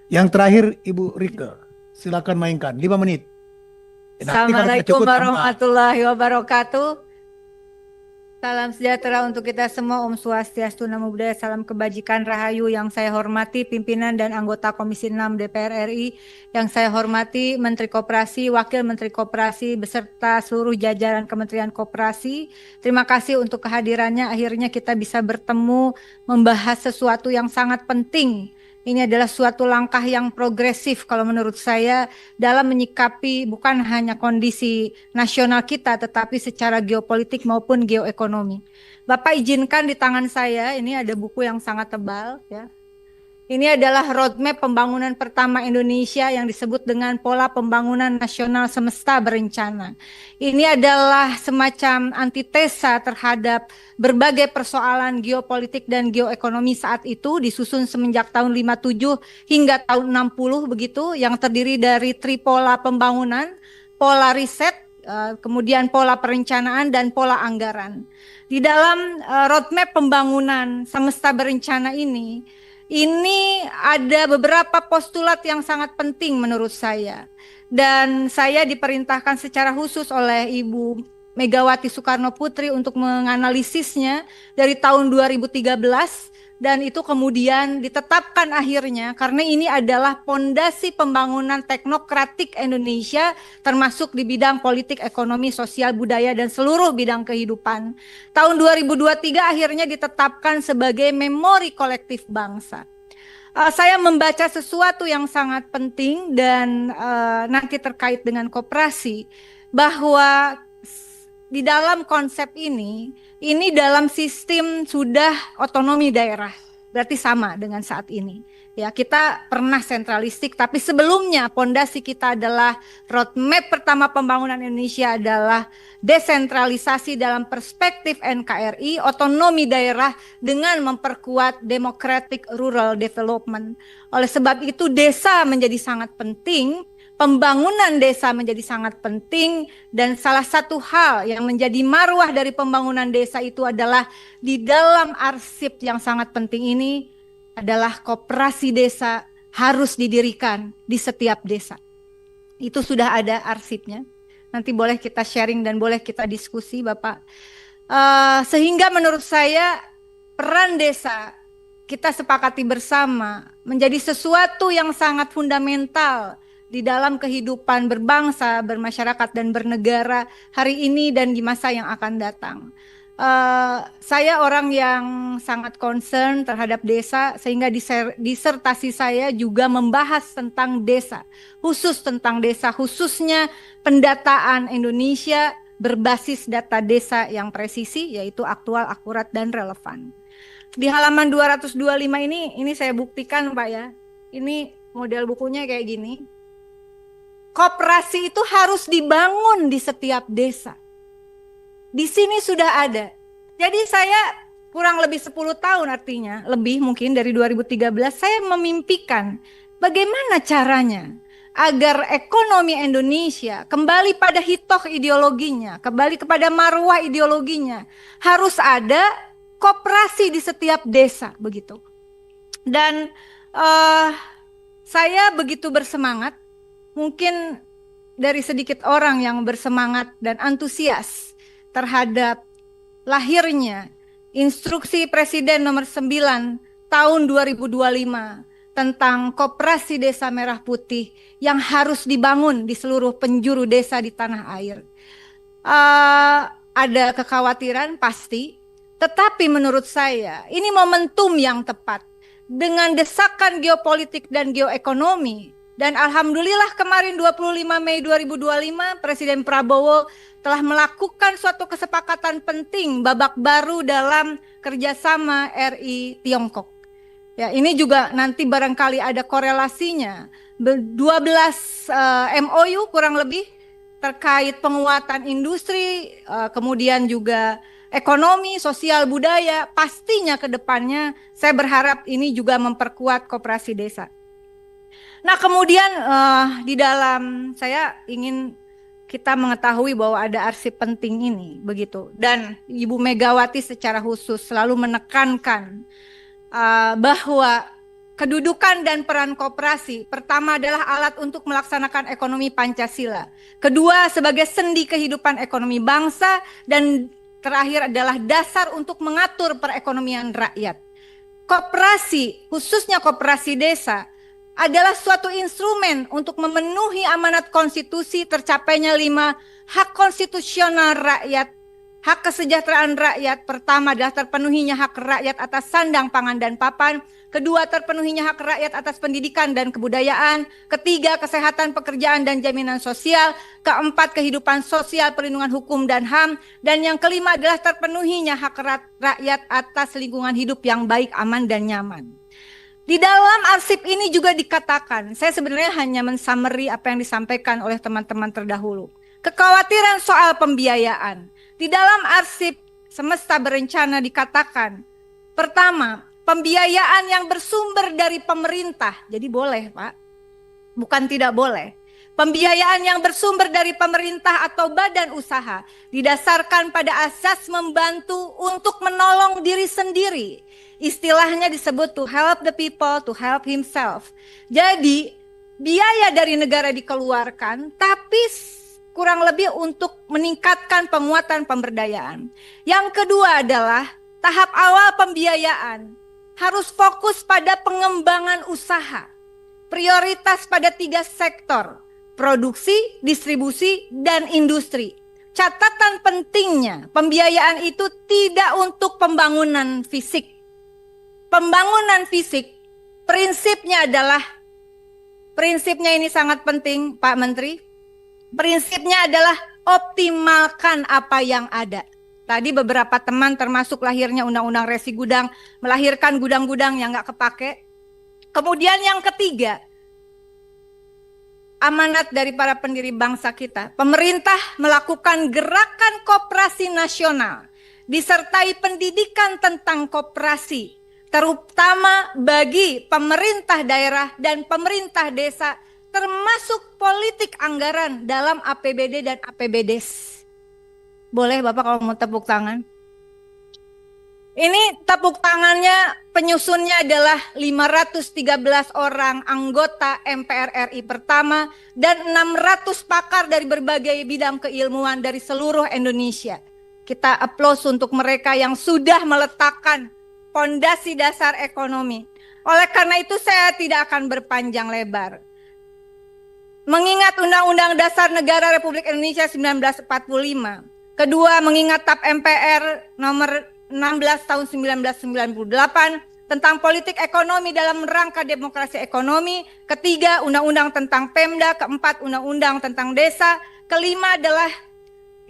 Yang terakhir Ibu Rike, silakan mainkan 5 menit. Nanti kalau sudah Assalamualaikum cukup tambah. warahmatullahi wabarakatuh. Salam sejahtera untuk kita semua. Om Swastiastu, Namo Buddhaya, salam kebajikan rahayu. Yang saya hormati pimpinan dan anggota Komisi 6 DPR RI, yang saya hormati Menteri Koperasi, Wakil Menteri Koperasi, beserta seluruh jajaran Kementerian Koperasi. Terima kasih untuk kehadirannya. Akhirnya kita bisa bertemu membahas sesuatu yang sangat penting. Ini adalah suatu langkah yang progresif kalau menurut saya dalam menyikapi bukan hanya kondisi nasional kita, tetapi secara geopolitik maupun geoekonomi. Bapak izinkan di tangan saya, ini ada buku yang sangat tebal, ya. Ini adalah roadmap pembangunan pertama Indonesia yang disebut dengan Pola Pembangunan Nasional Semesta Berencana. Ini adalah semacam antitesa terhadap berbagai persoalan geopolitik dan geoekonomi saat itu, disusun semenjak tahun 57 hingga tahun 60 begitu, yang terdiri dari tripola pembangunan, pola riset, kemudian pola perencanaan dan pola anggaran. Di dalam roadmap pembangunan semesta berencana ini ada beberapa postulat yang sangat penting menurut saya. Dan saya diperintahkan secara khusus oleh Ibu Megawati Soekarno Putri untuk menganalisisnya dari tahun 2013, dan itu kemudian ditetapkan akhirnya karena ini adalah pondasi pembangunan teknokratik Indonesia termasuk di bidang politik, ekonomi, sosial, budaya, dan seluruh bidang kehidupan. Tahun 2023 akhirnya ditetapkan sebagai memori kolektif bangsa. Saya membaca sesuatu yang sangat penting dan nanti terkait dengan koperasi, bahwa di dalam konsep ini dalam sistem sudah otonomi daerah, berarti sama dengan saat ini. Ya, kita pernah sentralistik, tapi sebelumnya pondasi kita adalah roadmap pertama pembangunan Indonesia adalah desentralisasi dalam perspektif NKRI, otonomi daerah dengan memperkuat democratic rural development. Oleh sebab itu desa menjadi sangat penting, pembangunan desa menjadi sangat penting, dan salah satu hal yang menjadi marwah dari pembangunan desa itu adalah di dalam arsip yang sangat penting ini adalah koperasi desa harus didirikan di setiap desa. Itu sudah ada arsipnya. Nanti boleh kita sharing dan boleh kita diskusi, Bapak. Sehingga menurut saya peran desa kita sepakati bersama menjadi sesuatu yang sangat fundamental di dalam kehidupan berbangsa, bermasyarakat, dan bernegara hari ini dan di masa yang akan datang. Saya orang yang sangat concern terhadap desa, sehingga disertasi saya juga membahas tentang desa, khusus tentang desa, khususnya pendataan Indonesia berbasis data desa yang presisi, yaitu aktual, akurat, dan relevan. Di halaman 225 ini saya buktikan, Pak, ya. Ini model bukunya kayak gini. Koperasi itu harus dibangun di setiap desa. Di sini sudah ada. Jadi saya kurang lebih 10 tahun, artinya lebih mungkin dari 2013, saya memimpikan bagaimana caranya agar ekonomi Indonesia kembali pada hitoh ideologinya, kembali kepada marwah ideologinya. Harus ada koperasi di setiap desa, begitu. Dan saya begitu bersemangat, mungkin dari sedikit orang yang bersemangat dan antusias terhadap lahirnya Instruksi Presiden nomor 9 tahun 2025 tentang Koperasi Desa Merah Putih yang harus dibangun di seluruh penjuru desa di tanah air. Ada kekhawatiran pasti, tetapi menurut saya ini momentum yang tepat dengan desakan geopolitik dan geoekonomi. Dan alhamdulillah kemarin 25 Mei 2025 Presiden Prabowo telah melakukan suatu kesepakatan penting babak baru dalam kerjasama RI Tiongkok. Ya, ini juga nanti barangkali ada korelasinya. 12 MOU kurang lebih terkait penguatan industri, kemudian juga ekonomi, sosial, budaya. Pastinya ke depannya saya berharap ini juga memperkuat koperasi desa. Nah, kemudian di dalam saya ingin kita mengetahui bahwa ada arsip penting ini, begitu. Dan Ibu Megawati secara khusus selalu menekankan bahwa kedudukan dan peran koperasi. Pertama adalah alat untuk melaksanakan ekonomi Pancasila. Kedua, sebagai sendi kehidupan ekonomi bangsa. Dan terakhir adalah dasar untuk mengatur perekonomian rakyat. Koperasi, khususnya koperasi desa, adalah suatu instrumen untuk memenuhi amanat konstitusi tercapainya 5 hak konstitusional rakyat. Hak kesejahteraan rakyat, pertama adalah terpenuhinya hak rakyat atas sandang, pangan, dan papan. Kedua, terpenuhinya hak rakyat atas pendidikan dan kebudayaan. Ketiga, kesehatan, pekerjaan, dan jaminan sosial. Keempat, kehidupan sosial, perlindungan hukum, dan HAM. Dan yang kelima adalah terpenuhinya hak rakyat atas lingkungan hidup yang baik, aman, dan nyaman. Di dalam arsip ini juga dikatakan, saya sebenarnya hanya mensummary apa yang disampaikan oleh teman-teman terdahulu. Kekhawatiran soal pembiayaan. Di dalam arsip semesta berencana dikatakan, pertama, pembiayaan yang bersumber dari pemerintah. Jadi boleh, Pak. Bukan tidak boleh. Pembiayaan yang bersumber dari pemerintah atau badan usaha didasarkan pada asas membantu untuk menolong diri sendiri. Istilahnya disebut to help the people, to help himself. Jadi, biaya dari negara dikeluarkan, tapi kurang lebih untuk meningkatkan penguatan pemberdayaan. Yang kedua adalah tahap awal pembiayaan harus fokus pada pengembangan usaha. Prioritas pada 3 sektor, produksi, distribusi, dan industri. Catatan pentingnya, pembiayaan itu tidak untuk pembangunan fisik. Pembangunan fisik, prinsipnya ini sangat penting, Pak Menteri. Prinsipnya adalah optimalkan apa yang ada. Tadi beberapa teman termasuk lahirnya Undang-Undang Resi Gudang, melahirkan gudang-gudang yang nggak kepake. Kemudian yang ketiga, amanat dari para pendiri bangsa kita. Pemerintah melakukan gerakan koperasi nasional, disertai pendidikan tentang koperasi, terutama bagi pemerintah daerah dan pemerintah desa, termasuk politik anggaran dalam APBD dan APBDes. Boleh Bapak kalau mau tepuk tangan? Ini tepuk tangannya, penyusunnya adalah 513 orang anggota MPR RI pertama dan 600 pakar dari berbagai bidang keilmuan dari seluruh Indonesia. Kita aplaus untuk mereka yang sudah meletakkan fondasi dasar ekonomi. Oleh karena itu saya tidak akan berpanjang lebar. Mengingat Undang-Undang Dasar Negara Republik Indonesia 1945. Kedua, mengingat TAP MPR nomor 16 tahun 1998 tentang politik ekonomi dalam rangka demokrasi ekonomi. Ketiga, Undang-Undang tentang Pemda. Keempat, Undang-Undang tentang Desa. Kelima adalah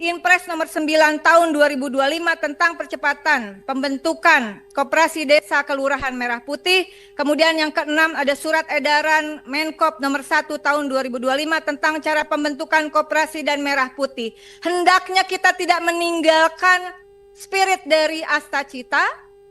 Inpres nomor 9 tahun 2025 tentang percepatan pembentukan Koperasi Desa Kelurahan Merah Putih. Kemudian yang keenam ada surat edaran Menkop nomor 1 tahun 2025 tentang cara pembentukan koperasi dan merah putih. Hendaknya kita tidak meninggalkan spirit dari Asta Cita.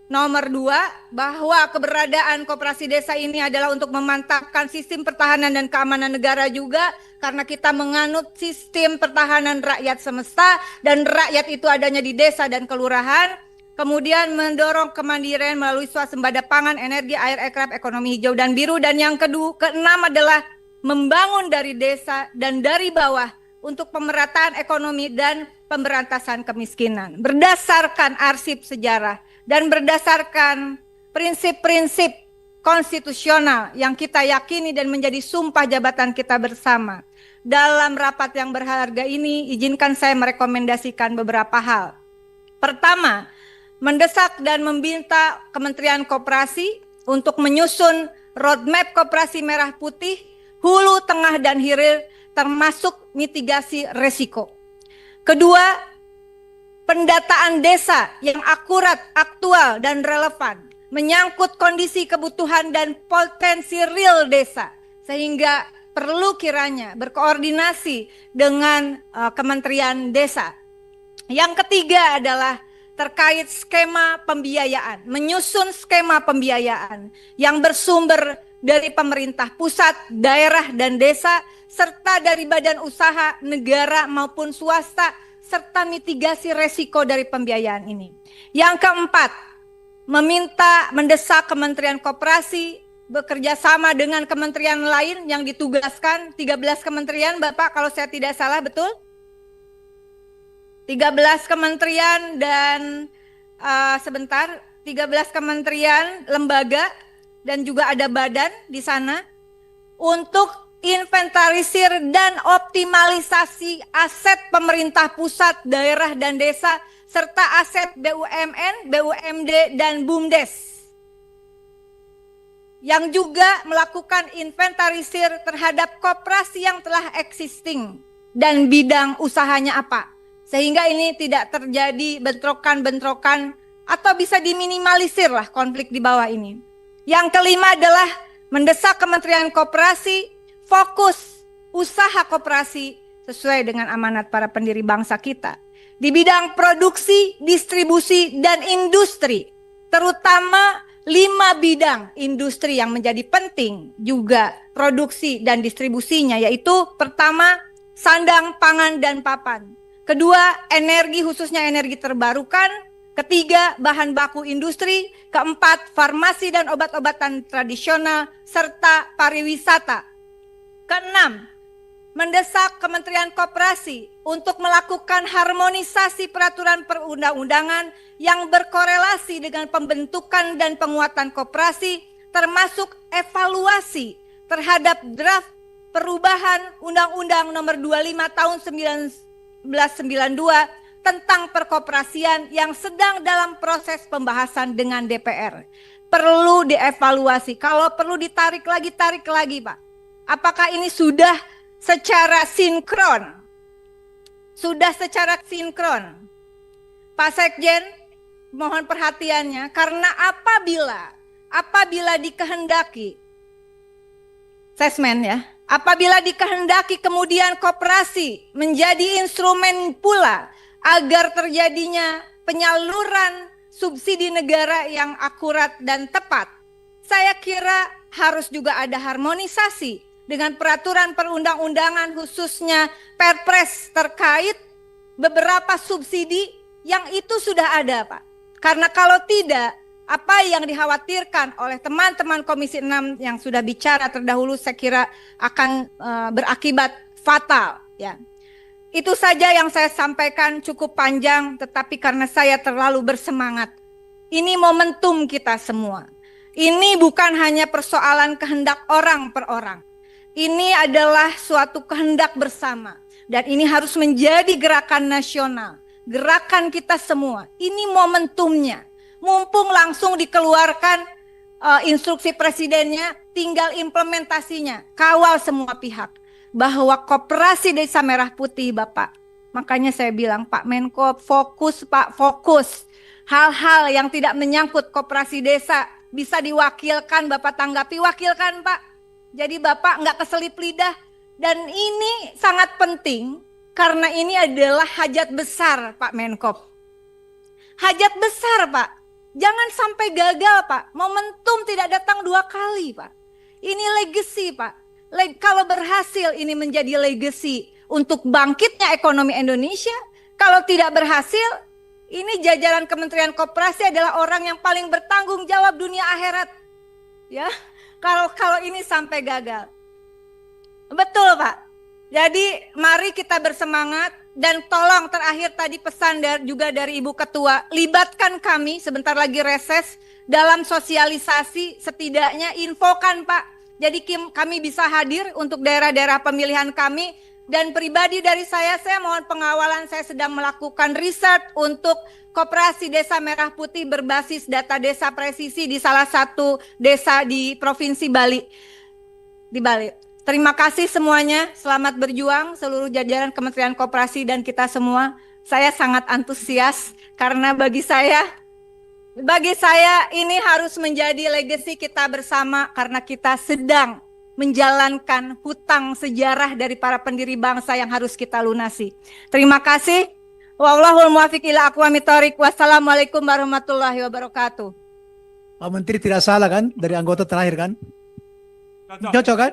Nomor 2, bahwa keberadaan koperasi desa ini adalah untuk memantapkan sistem pertahanan dan keamanan negara juga, karena kita menganut sistem pertahanan rakyat semesta dan rakyat itu adanya di desa dan kelurahan. Kemudian mendorong kemandirian melalui swasembada pangan, energi, air, aircraft, ekonomi hijau dan biru. Dan yang keenam adalah membangun dari desa dan dari bawah untuk pemerataan ekonomi dan pemberantasan kemiskinan. Berdasarkan arsip sejarah dan berdasarkan prinsip-prinsip konstitusional yang kita yakini dan menjadi sumpah jabatan kita bersama. Dalam rapat yang berharga ini, izinkan saya merekomendasikan beberapa hal. Pertama, mendesak dan meminta Kementerian Koperasi untuk menyusun roadmap koperasi merah putih, hulu, tengah, dan hilir, termasuk mitigasi resiko. Kedua, pendataan desa yang akurat, aktual, dan relevan, menyangkut kondisi kebutuhan dan potensi real desa, sehingga perlu kiranya berkoordinasi dengan Kementerian Desa. Yang ketiga adalah terkait skema pembiayaan, menyusun skema pembiayaan yang bersumber dari pemerintah pusat, daerah, dan desa, serta dari badan usaha, negara maupun swasta, serta mitigasi resiko dari pembiayaan ini. Yang keempat, mendesak Kementerian Koperasi bekerja sama dengan kementerian lain yang ditugaskan, 13 kementerian Bapak kalau saya tidak salah, betul? 13 kementerian dan 13 kementerian, lembaga, dan juga ada badan di sana untuk inventarisir dan optimalisasi aset pemerintah pusat, daerah, dan desa, serta aset BUMN, BUMD, dan BUMDes. Yang juga melakukan inventarisir terhadap koperasi yang telah existing dan bidang usahanya apa. Sehingga ini tidak terjadi bentrokan-bentrokan atau bisa diminimalisir lah konflik di bawah ini. Yang kelima adalah mendesak Kementerian Koperasi fokus usaha koperasi sesuai dengan amanat para pendiri bangsa kita. Di bidang produksi, distribusi, dan industri, terutama 5 bidang industri yang menjadi penting juga produksi dan distribusinya, yaitu pertama, sandang, pangan, dan papan. Kedua, energi khususnya energi terbarukan. Ketiga, bahan baku industri. Keempat, farmasi dan obat-obatan tradisional, serta pariwisata. Keenam, mendesak Kementerian Koperasi untuk melakukan harmonisasi peraturan perundang-undangan yang berkorelasi dengan pembentukan dan penguatan koperasi, termasuk evaluasi terhadap draft perubahan Undang-Undang Nomor 25 Tahun 1992 tentang perkoperasian yang sedang dalam proses pembahasan dengan DPR. Perlu dievaluasi, kalau perlu ditarik lagi, tarik lagi, Pak. Apakah ini sudah secara sinkron? Sudah secara sinkron. Pak Sekjen, mohon perhatiannya, karena apabila dikehendaki, sesmen ya, apabila dikehendaki kemudian koperasi menjadi instrumen pula agar terjadinya penyaluran subsidi negara yang akurat dan tepat, saya kira harus juga ada harmonisasi dengan peraturan perundang-undangan, khususnya Perpres terkait beberapa subsidi yang itu sudah ada, Pak. Karena kalau tidak, apa yang dikhawatirkan oleh teman-teman Komisi 6 yang sudah bicara terdahulu, saya kira akan berakibat fatal, ya. Itu saja yang saya sampaikan, cukup panjang, tetapi karena saya terlalu bersemangat. Ini momentum kita semua. Ini bukan hanya persoalan kehendak orang per orang. Ini adalah suatu kehendak bersama. Dan ini harus menjadi gerakan nasional. Gerakan kita semua. Ini momentumnya. Mumpung langsung dikeluarkan instruksi presidennya, tinggal implementasinya. Kawal semua pihak. Bahwa koperasi Desa Merah Putih, Bapak. Makanya saya bilang, Pak Menko, fokus Pak, fokus. Hal-hal yang tidak menyangkut koperasi desa bisa diwakilkan, Bapak tanggapi, wakilkan Pak. Jadi Bapak nggak keselip lidah. Dan ini sangat penting karena ini adalah hajat besar Pak Menko. Hajat besar Pak. Jangan sampai gagal Pak. Momentum tidak datang 2 kali Pak. Ini legacy Pak. Kalau berhasil ini menjadi legacy untuk bangkitnya ekonomi Indonesia. Kalau tidak berhasil, ini jajaran Kementerian Koperasi adalah orang yang paling bertanggung jawab dunia akhirat. Ya. Kalau ini sampai gagal. Betul Pak. Jadi mari kita bersemangat dan tolong terakhir tadi pesan juga dari Ibu Ketua, libatkan kami sebentar lagi reses dalam sosialisasi, setidaknya infokan Pak. Jadi kami bisa hadir untuk daerah-daerah pemilihan kami. Dan pribadi dari saya mohon pengawalan, saya sedang melakukan riset untuk koperasi Desa Merah Putih berbasis data desa presisi di salah satu desa di Provinsi Bali. Di Bali. Terima kasih semuanya, selamat berjuang seluruh jajaran Kementerian Koperasi dan kita semua. Saya sangat antusias karena bagi saya ini harus menjadi legacy kita bersama karena kita sedang menjalankan hutang sejarah dari para pendiri bangsa yang harus kita lunasi. Terima kasih. Wallahul muwaffiq ila aqwamit thoriq. Wassalamualaikum warahmatullahi wabarakatuh. Pak Menteri tidak salah kan dari anggota terakhir kan? Cocok kan?